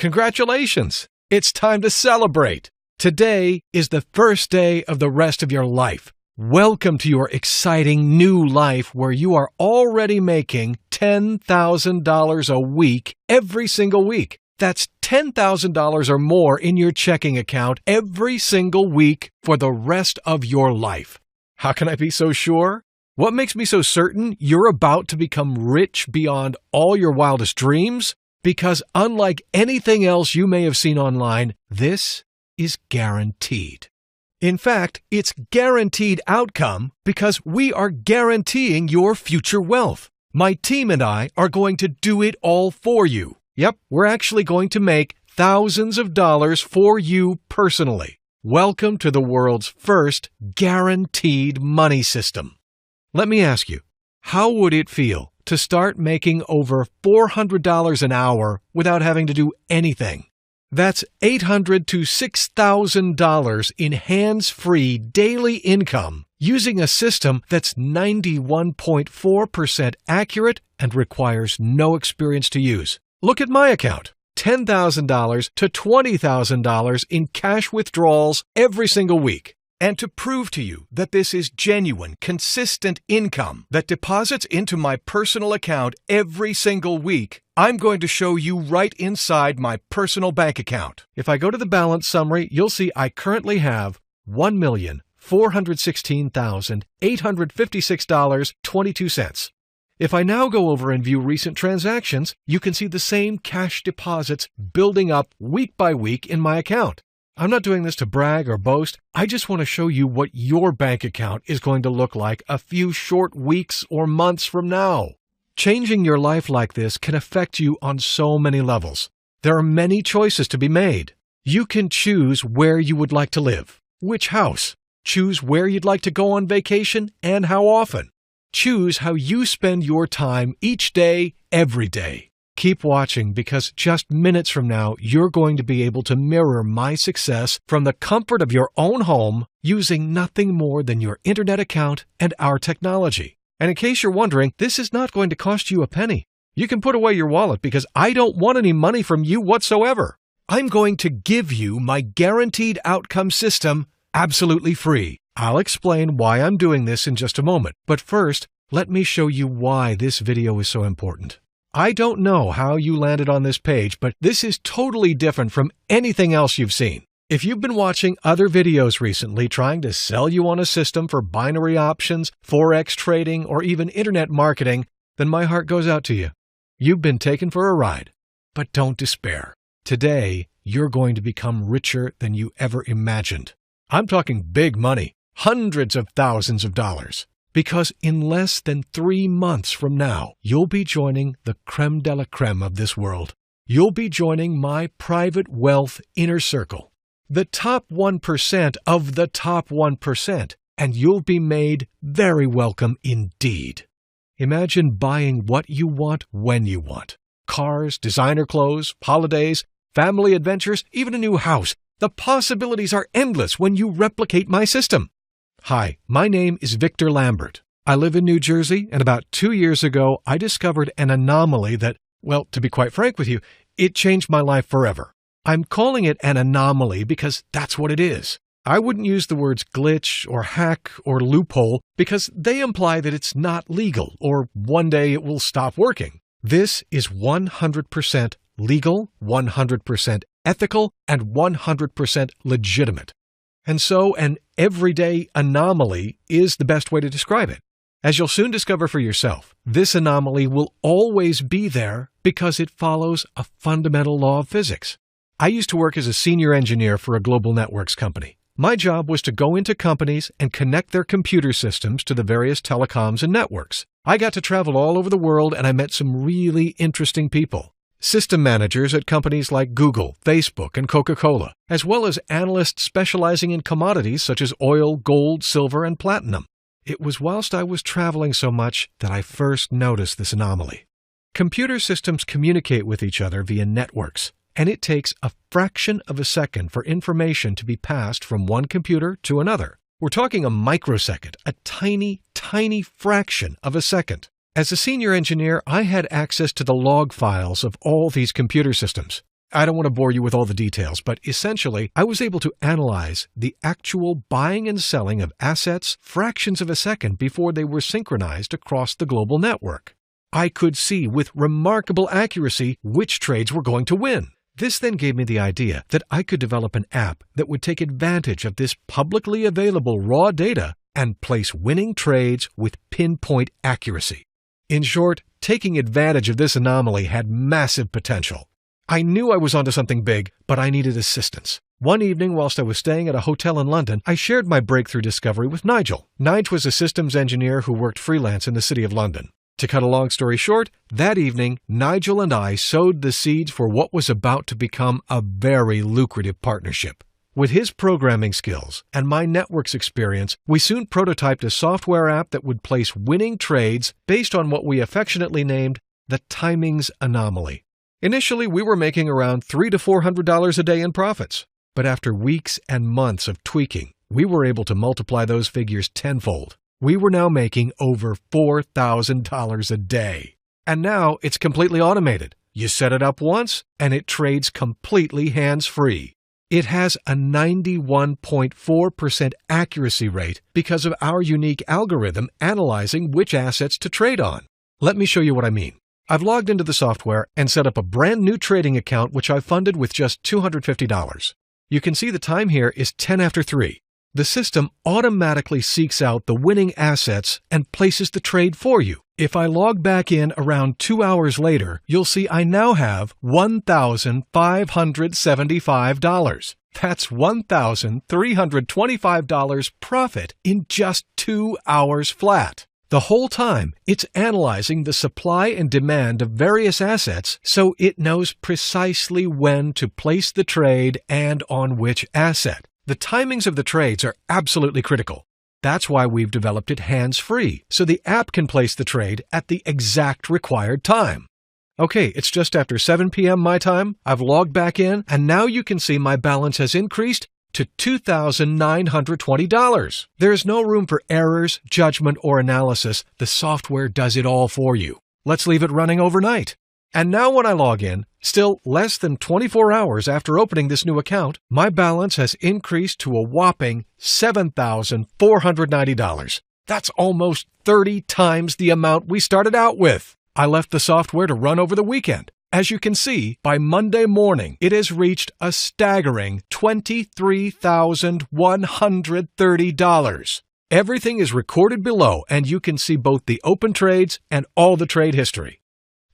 Congratulations! It's time to celebrate! Today is the first day of the rest of your life. Welcome to your exciting new life where you are already making $10,000 a week every single week. That's $10,000 or more in your checking account every single week for the rest of your life. How can I be so sure? What makes me so certain you're about to become rich beyond all your wildest dreams? Because unlike anything else you may have seen online, this is guaranteed. In fact, it's guaranteed outcome because we are guaranteeing your future wealth. My team and I are going to do it all for you. Yep, we're actually going to make thousands of dollars for you personally. Welcome to the world's first guaranteed money system. Let me ask you, how would it feel to start making over $400 an hour without having to do anything? That's $800 to $6,000 in hands-free daily income using a system that's 91.4% accurate and requires no experience to use. Look at my account. $10,000 to $20,000 in cash withdrawals every single week. And to prove to you that this is genuine, consistent income that deposits into my personal account every single week, I'm going to show you right inside my personal bank account. If I go to the balance summary, you'll see I currently have $1,416,856.22. If I now go over and view recent transactions, you can see the same cash deposits building up week by week in my account. I'm not doing this to brag or boast. I just want to show you what your bank account is going to look like a few short weeks or months from now. Changing your life like this can affect you on so many levels. There are many choices to be made. You can choose where you would like to live, which house, choose where you'd like to go on vacation and how often. Choose how you spend your time each day, every day. Keep watching because just minutes from now, you're going to be able to mirror my success from the comfort of your own home using nothing more than your internet account and our technology. And in case you're wondering, this is not going to cost you a penny. You can put away your wallet because I don't want any money from you whatsoever. I'm going to give you my guaranteed outcome system absolutely free. I'll explain why I'm doing this in just a moment. But first, let me show you why this video is so important. I don't know how you landed on this page, but this is totally different from anything else you've seen. If you've been watching other videos recently trying to sell you on a system for binary options, forex trading, or even internet marketing, then my heart goes out to you. You've been taken for a ride. But don't despair. Today, you're going to become richer than you ever imagined. I'm talking big money, hundreds of thousands of dollars. Because in less than 3 months from now, you'll be joining the creme de la creme of this world. You'll be joining my private wealth inner circle, the top 1% of the top 1%, and you'll be made very welcome indeed. Imagine buying what you want when you want. Cars, designer clothes, holidays, family adventures, even a new house. The possibilities are endless when you replicate my system. Hi, my name is Victor Lambert. I live in New Jersey, and about 2 years ago, I discovered an anomaly that, well, to be quite frank with you, it changed my life forever. I'm calling it an anomaly because that's what it is. I wouldn't use the words glitch or hack or loophole because they imply that it's not legal or one day it will stop working. This is 100% legal, 100% ethical, and 100% legitimate. And so an everyday anomaly is the best way to describe it. As you'll soon discover for yourself, this anomaly will always be there because it follows a fundamental law of physics. I used to work as a senior engineer for a global networks company. My job was to go into companies and connect their computer systems to the various telecoms and networks. I got to travel all over the world and I met some really interesting people. System managers at companies like Google, Facebook, and Coca-Cola, as well as analysts specializing in commodities such as oil, gold, silver, and platinum. It was whilst I was traveling so much that I first noticed this anomaly. Computer systems communicate with each other via networks, and it takes a fraction of a second for information to be passed from one computer to another. We're talking a microsecond, a tiny, tiny fraction of a second. As a senior engineer, I had access to the log files of all these computer systems. I don't want to bore you with all the details, but essentially, I was able to analyze the actual buying and selling of assets fractions of a second before they were synchronized across the global network. I could see with remarkable accuracy which trades were going to win. This then gave me the idea that I could develop an app that would take advantage of this publicly available raw data and place winning trades with pinpoint accuracy. In short, taking advantage of this anomaly had massive potential. I knew I was onto something big, but I needed assistance. One evening, whilst I was staying at a hotel in London, I shared my breakthrough discovery with Nigel. Nigel was a systems engineer who worked freelance in the City of London. To cut a long story short, that evening, Nigel and I sowed the seeds for what was about to become a very lucrative partnership. With his programming skills and my networks experience, we soon prototyped a software app that would place winning trades based on what we affectionately named the timings anomaly. Initially, we were making around $300 to $400 a day in profits, but after weeks and months of tweaking, we were able to multiply those figures tenfold. We were now making over $4,000 a day. And now it's completely automated. You set it up once, and it trades completely hands-free. It has a 91.4% accuracy rate because of our unique algorithm analyzing which assets to trade on. Let me show you what I mean. I've logged into the software and set up a brand new trading account which I funded with just $250. You can see the time here is 10 after 3. The system automatically seeks out the winning assets and places the trade for you. If I log back in around 2 hours later, you'll see I now have $1,575. That's $1,325 profit in just 2 hours flat. The whole time, it's analyzing the supply and demand of various assets so it knows precisely when to place the trade and on which asset. The timings of the trades are absolutely critical. That's why we've developed it hands-free, so the app can place the trade at the exact required time. Okay, it's just after 7 p.m. my time. I've logged back in, and now you can see my balance has increased to $2,920. There is no room for errors, judgment, or analysis. The software does it all for you. Let's leave it running overnight. And now when I log in, still less than 24 hours after opening this new account, my balance has increased to a whopping $7,490. That's almost 30 times the amount we started out with. I left the software to run over the weekend. As you can see, by Monday morning, it has reached a staggering $23,130. Everything is recorded below, and you can see both the open trades and all the trade history.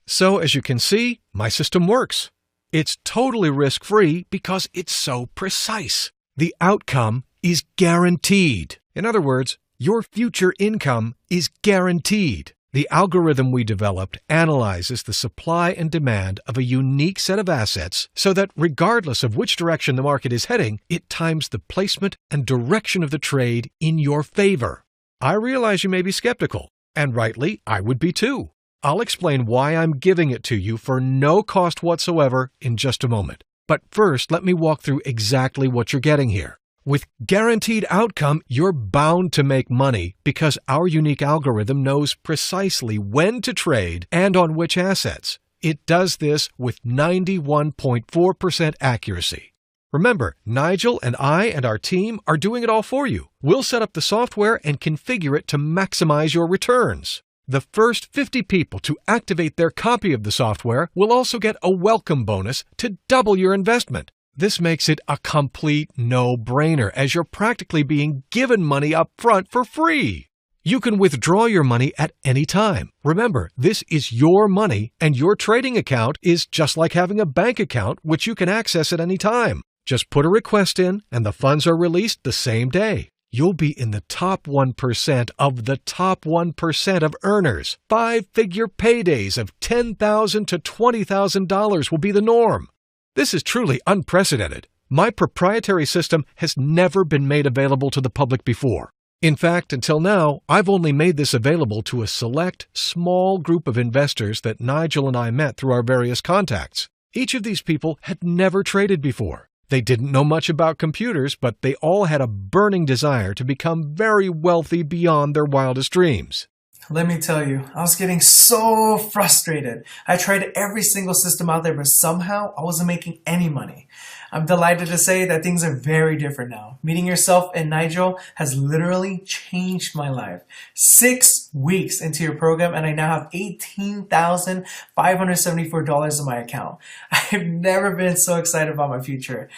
So, as you can see, my system works. It's totally risk-free because it's so precise. The outcome is guaranteed. In other words, your future income is guaranteed. The algorithm we developed analyzes the supply and demand of a unique set of assets so that regardless of which direction the market is heading, it times the placement and direction of the trade in your favor. I realize you may be skeptical, and rightly, I would be too. I'll explain why I'm giving it to you for no cost whatsoever in just a moment. But first, let me walk through exactly what you're getting here. With guaranteed outcome, you're bound to make money because our unique algorithm knows precisely when to trade and on which assets. It does this with 91.4% accuracy. Remember, Nigel and I and our team are doing it all for you. We'll set up the software and configure it to maximize your returns. The first 50 people to activate their copy of the software will also get a welcome bonus to double your investment. This makes it a complete no-brainer as you're practically being given money up front for free. You can withdraw your money at any time. Remember, this is your money, and your trading account is just like having a bank account which you can access at any time. Just put a request in, and the funds are released the same day. You'll be in the top 1% of the top 1% of earners. 5-figure paydays of $10,000 to $20,000 will be the norm. This is truly unprecedented. My proprietary system has never been made available to the public before. In fact, until now, I've only made this available to a select, small group of investors that Nigel and I met through our various contacts. Each of these people had never traded before. They didn't know much about computers, but they all had a burning desire to become very wealthy beyond their wildest dreams. Let me tell you, I was getting so frustrated. I tried every single system out there, but somehow I wasn't making any money. I'm delighted to say that things are very different now. Meeting yourself and Nigel has literally changed my life. 6 weeks into your program and I now have $18,574 in my account. I've never been so excited about my future.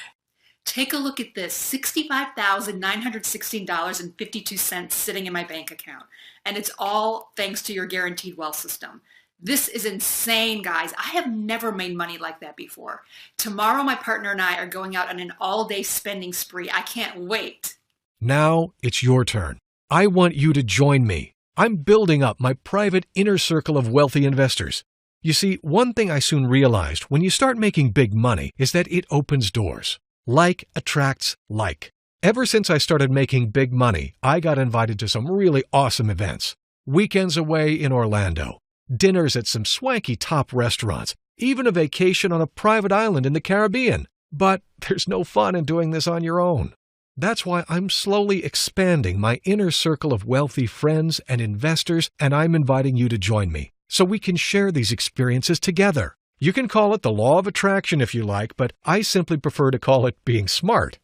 Take a look at this, $65,916.52 sitting in my bank account. And it's all thanks to your guaranteed wealth system. This is insane, guys. I have never made money like that before. Tomorrow, my partner and I are going out on an all-day spending spree. I can't wait. Now it's your turn. I want you to join me. I'm building up my private inner circle of wealthy investors. You see, one thing I soon realized when you start making big money is that it opens doors. Like attracts like. Ever since I started making big money, I got invited to some really awesome events. Weekends away in Orlando, dinners at some swanky top restaurants, even a vacation on a private island in the Caribbean. But there's no fun in doing this on your own. That's why I'm slowly expanding my inner circle of wealthy friends and investors, and I'm inviting you to join me so we can share these experiences together. You can call it the law of attraction if you like, but I simply prefer to call it being smart.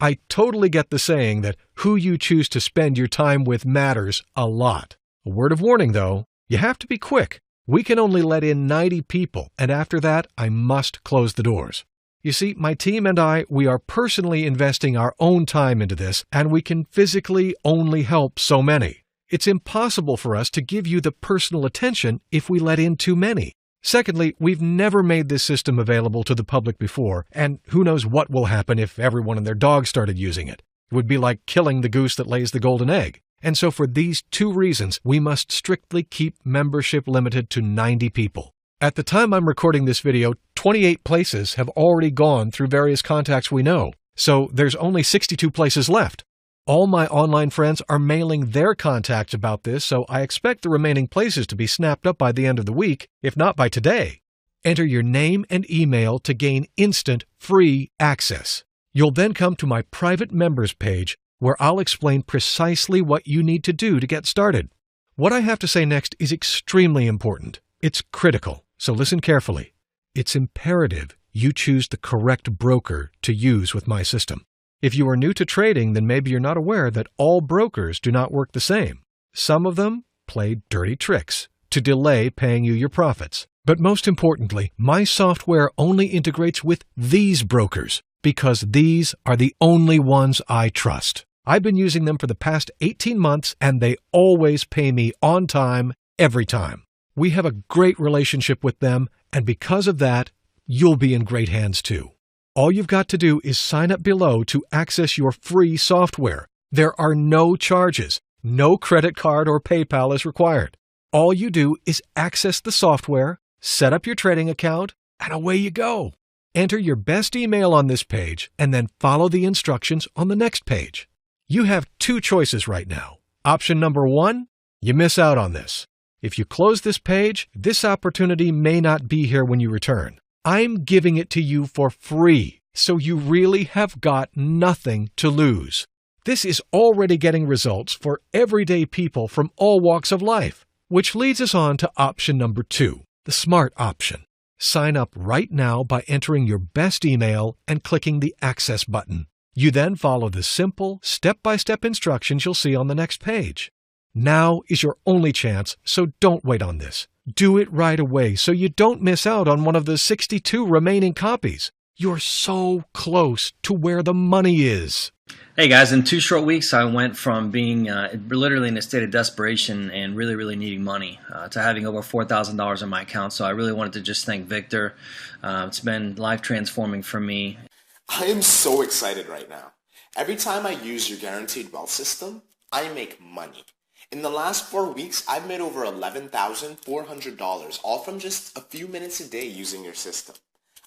I totally get the saying that who you choose to spend your time with matters a lot. A word of warning though, you have to be quick. We can only let in 90 people, and after that, I must close the doors. You see, my team and we are personally investing our own time into this, and we can physically only help so many. It's impossible for us to give you the personal attention if we let in too many. Secondly, we've never made this system available to the public before, and who knows what will happen if everyone and their dog started using it. It would be like killing the goose that lays the golden egg. And so for these two reasons, we must strictly keep membership limited to 90 people. At the time I'm recording this video, 28 places have already gone through various contacts we know, so there's only 62 places left. All my online friends are mailing their contacts about this, so I expect the remaining places to be snapped up by the end of the week, if not by today. Enter your name and email to gain instant, free access. You'll then come to my private members page, where I'll explain precisely what you need to do to get started. What I have to say next is extremely important. It's critical, so listen carefully. It's imperative you choose the correct broker to use with my system. If you are new to trading, then maybe you're not aware that all brokers do not work the same. Some of them play dirty tricks to delay paying you your profits. But most importantly, my software only integrates with these brokers because these are the only ones I trust. I've been using them for the past 18 months and they always pay me on time, every time. We have a great relationship with them, and because of that, you'll be in great hands too. All you've got to do is sign up below to access your free software. There are no charges. No credit card or PayPal is required. All you do is access the software, set up your trading account, and away you go. Enter your best email on this page and then follow the instructions on the next page. You have two choices right now. Option number one, you miss out on this. If you close this page, this opportunity may not be here when you return. I'm giving it to you for free, so you really have got nothing to lose. This is already getting results for everyday people from all walks of life, which leads us on to option number two, the smart option. Sign up right now by entering your best email and clicking the Access button. You then follow the simple, step-by-step instructions you'll see on the next page. Now is your only chance, so don't wait on this. Do it right away so you don't miss out on one of the 62 remaining copies. You're so close to where the money is. Hey guys, in 2 short weeks I went from being literally in a state of desperation and really needing money to having over $4,000 in my account. So I really wanted to just thank Victor. It's been life transforming for me. I am so excited right now. Every time I use your guaranteed wealth system, I make money. In the last 4 weeks, I've made over $11,400, all from just a few minutes a day using your system.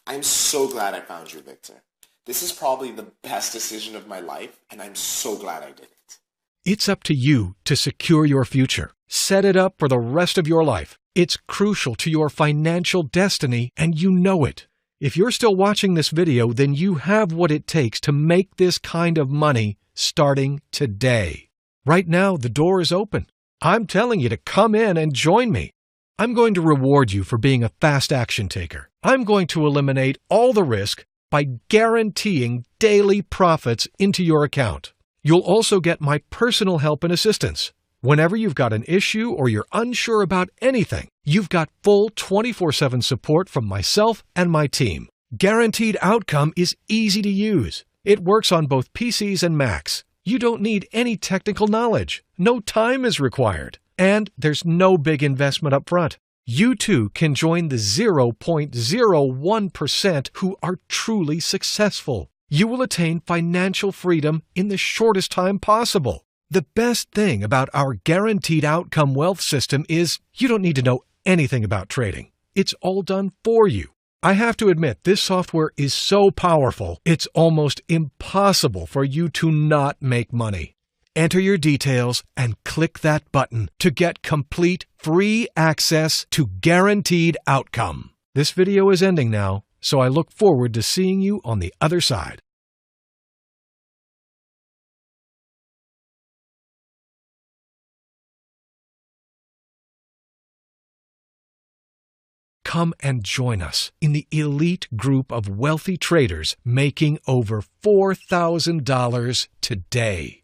I'm so glad I found you, Victor. This is probably the best decision of my life, and I'm so glad I did it. It's up to you to secure your future. Set it up for the rest of your life. It's crucial to your financial destiny, and you know it. If you're still watching this video, then you have what it takes to make this kind of money starting today. Right now, the door is open. I'm telling you to come in and join me. I'm going to reward you for being a fast action taker. I'm going to eliminate all the risk by guaranteeing daily profits into your account. You'll also get my personal help and assistance. Whenever you've got an issue or you're unsure about anything, you've got full 24/7 support from myself and my team. Guaranteed Outcome is easy to use. It works on both PCs and Macs. You don't need any technical knowledge. No time is required. And there's no big investment up front. You too can join the 0.01% who are truly successful. You will attain financial freedom in the shortest time possible. The best thing about our Guaranteed Outcome wealth system is you don't need to know anything about trading. It's all done for you. I have to admit, this software is so powerful, it's almost impossible for you to not make money. Enter your details and click that button to get complete free access to Guaranteed Outcome. This video is ending now, so I look forward to seeing you on the other side. Come and join us in the elite group of wealthy traders making over $4,000 today.